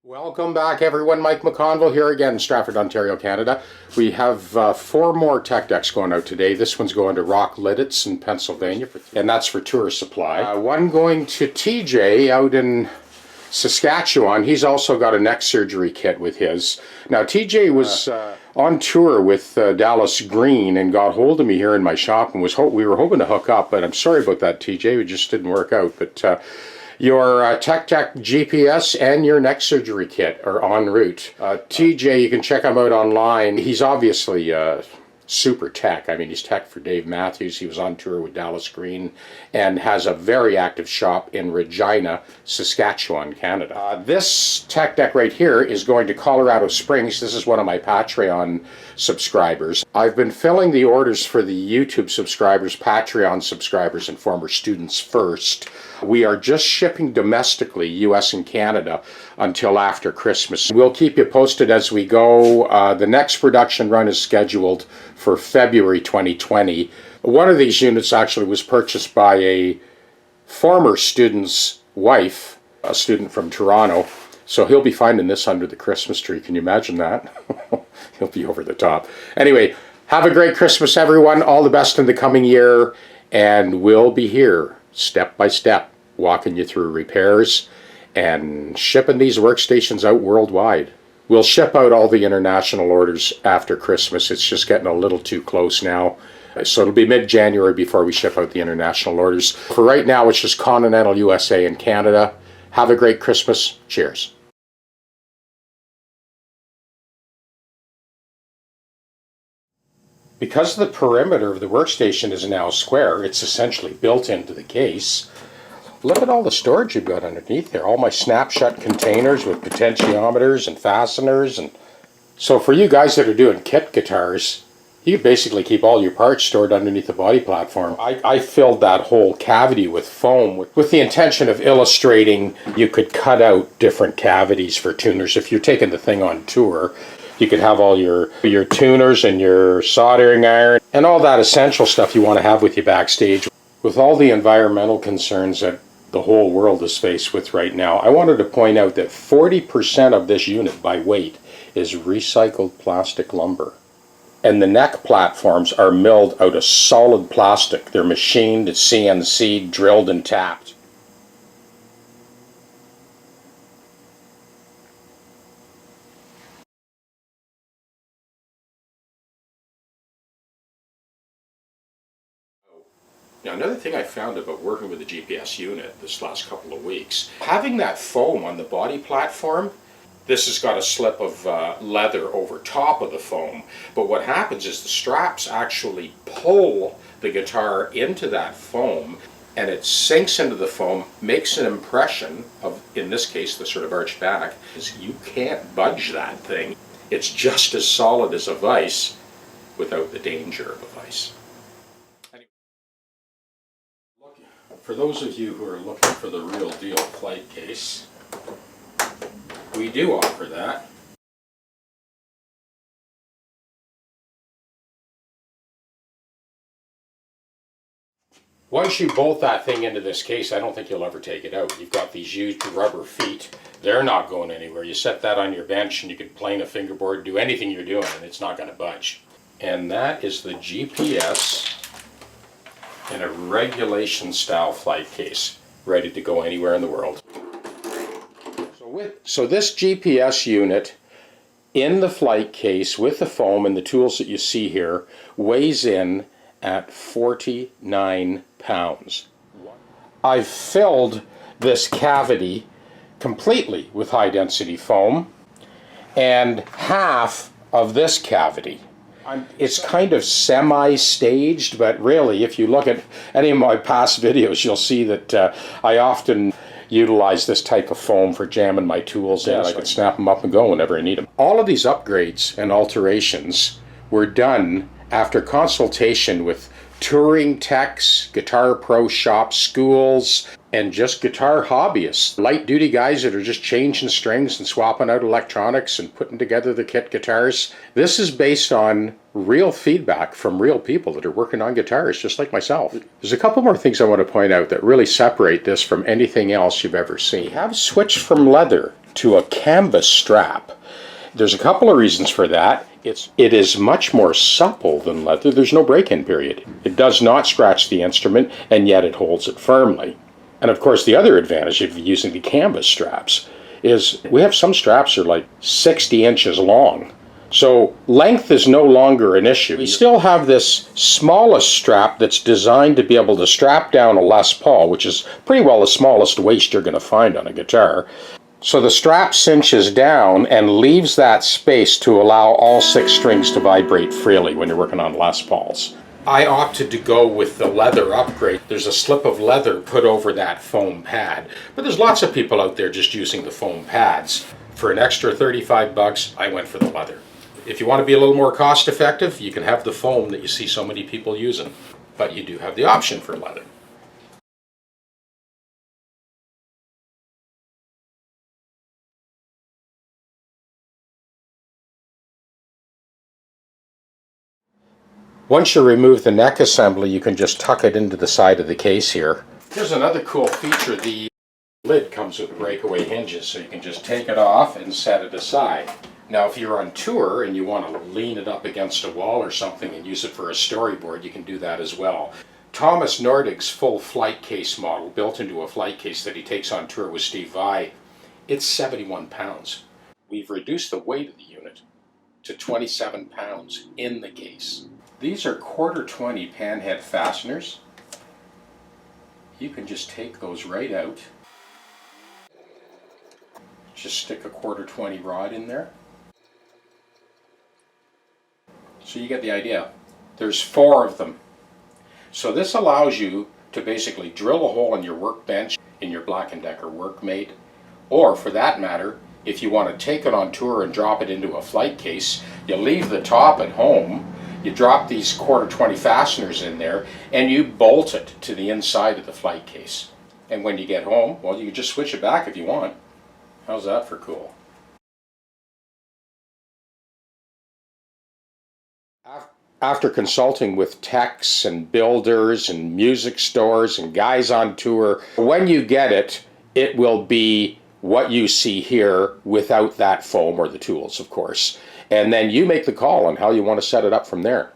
Welcome back, everyone. Mike McConville here again in Stratford, Ontario, Canada. We have 4 more tech decks going out today. This one's going to Rock Lidditz in Pennsylvania, and that's for tour supply. One going to TJ out in Saskatchewan. He's also got a neck surgery kit with his. Now, TJ was on tour with Dallas Green and got hold of me here in my shop and we were hoping to hook up, but I'm sorry about that, TJ. It just didn't work out. But your TechDeck GPS and your neck surgery kit are en route. TJ, you can check him out online. He's obviously super tech. I mean, he's tech for Dave Matthews. He was on tour with Dallas Green and has a very active shop in Regina, Saskatchewan, Canada. This tech deck right here is going to Colorado Springs. This is one of my Patreon subscribers. I've been filling the orders for the YouTube subscribers, Patreon subscribers, and former students first. We are just shipping domestically, US and Canada, until after Christmas. We'll keep you posted as we go. The next production run is scheduled for February 2020. One of these units actually was purchased by a former student's wife, a student from Toronto. So he'll be finding this under the Christmas tree. Can you imagine that? He'll be over the top. Anyway, have a great Christmas, everyone. All the best in the coming year. And we'll be here step by step, walking you through repairs and shipping these workstations out worldwide. We'll ship out all the international orders after Christmas. It's just getting a little too close now. So it'll be mid-January before we ship out the international orders. For right now, it's just continental USA and Canada. Have a great Christmas. Cheers. Because the perimeter of the workstation is now square, it's essentially built into the case. Look at all the storage you've got underneath there. All my snapshot containers with potentiometers and fasteners. And so for you guys that are doing kit guitars, you basically keep all your parts stored underneath the body platform. I filled that whole cavity with foam with the intention of illustrating you could cut out different cavities for tuners. If you're taking the thing on tour, you could have all your tuners and your soldering iron and all that essential stuff you want to have with you backstage. With all the environmental concerns that the whole world is faced with right now, I wanted to point out that 40% of this unit by weight is recycled plastic lumber. And the neck platforms are milled out of solid plastic. They're machined, CNC, drilled and tapped. Now, another thing I found about working with the GPS unit this last couple of weeks, having that foam on the body platform, this has got a slip of leather over top of the foam, but what happens is the straps actually pull the guitar into that foam and it sinks into the foam, makes an impression of, in this case, the sort of arched back, is you can't budge that thing. It's just as solid as a vise without the danger of a vise. For those of you who are looking for the real deal flight case, we do offer that. Once you bolt that thing into this case, I don't think you'll ever take it out. You've got these used rubber feet. They're not going anywhere. You set that on your bench and you can plane a fingerboard, do anything you're doing, and it's not going to budge. And that is the GPS in a regulation style flight case, ready to go anywhere in the world. So this GPS unit in the flight case with the foam and the tools that you see here weighs in at 49 pounds. I've filled this cavity completely with high density foam and half of this cavity. It's kind of semi-staged, but really, if you look at any of my past videos, you'll see that I often utilize this type of foam for jamming my tools in. I can snap them up and go whenever I need them. All of these upgrades and alterations were done after consultation with touring techs, guitar pro shops, schools, and just guitar hobbyists. Light duty guys that are just changing strings and swapping out electronics and putting together the kit guitars. This is based on real feedback from real people that are working on guitars, just like myself. There's a couple more things I want to point out that really separate this from anything else you've ever seen. We have switched from leather to a canvas strap. There's a couple of reasons for that. It is much more supple than leather. There's no break-in period. It does not scratch the instrument, and yet it holds it firmly. And of course, the other advantage of using the canvas straps is we have some straps that are like 60 inches long. So length is no longer an issue. We still have this smallest strap that's designed to be able to strap down a Les Paul, which is pretty well the smallest waist you're going to find on a guitar. So the strap cinches down and leaves that space to allow all 6 strings to vibrate freely when you're working on Les Pauls. I opted to go with the leather upgrade. There's a slip of leather put over that foam pad. But there's lots of people out there just using the foam pads. For an extra 35 bucks, I went for the leather. If you want to be a little more cost effective, you can have the foam that you see so many people using. But you do have the option for leather. Once you remove the neck assembly, you can just tuck it into the side of the case here. Here's another cool feature. The lid comes with breakaway hinges, so you can just take it off and set it aside. Now, if you're on tour and you want to lean it up against a wall or something and use it for a storyboard, you can do that as well. Thomas Nordig's full flight case model, built into a flight case that he takes on tour with Steve Vai, it's 71 pounds. We've reduced the weight of the unit to 27 pounds in the case. These are 1/4-20 panhead fasteners. You can just take those right out. Just stick a 1/4-20 rod in there. So you get the idea. There's 4 of them. So this allows you to basically drill a hole in your workbench, in your Black & Decker Workmate, or for that matter, if you want to take it on tour and drop it into a flight case, you leave the top at home. You drop these 1/4-20 fasteners in there and you bolt it to the inside of the flight case. And when you get home, well, you can just switch it back if you want. How's that for cool? After consulting with techs and builders and music stores and guys on tour, when you get it, it will be what you see here without that foam or the tools, of course. And then you make the call on how you want to set it up from there.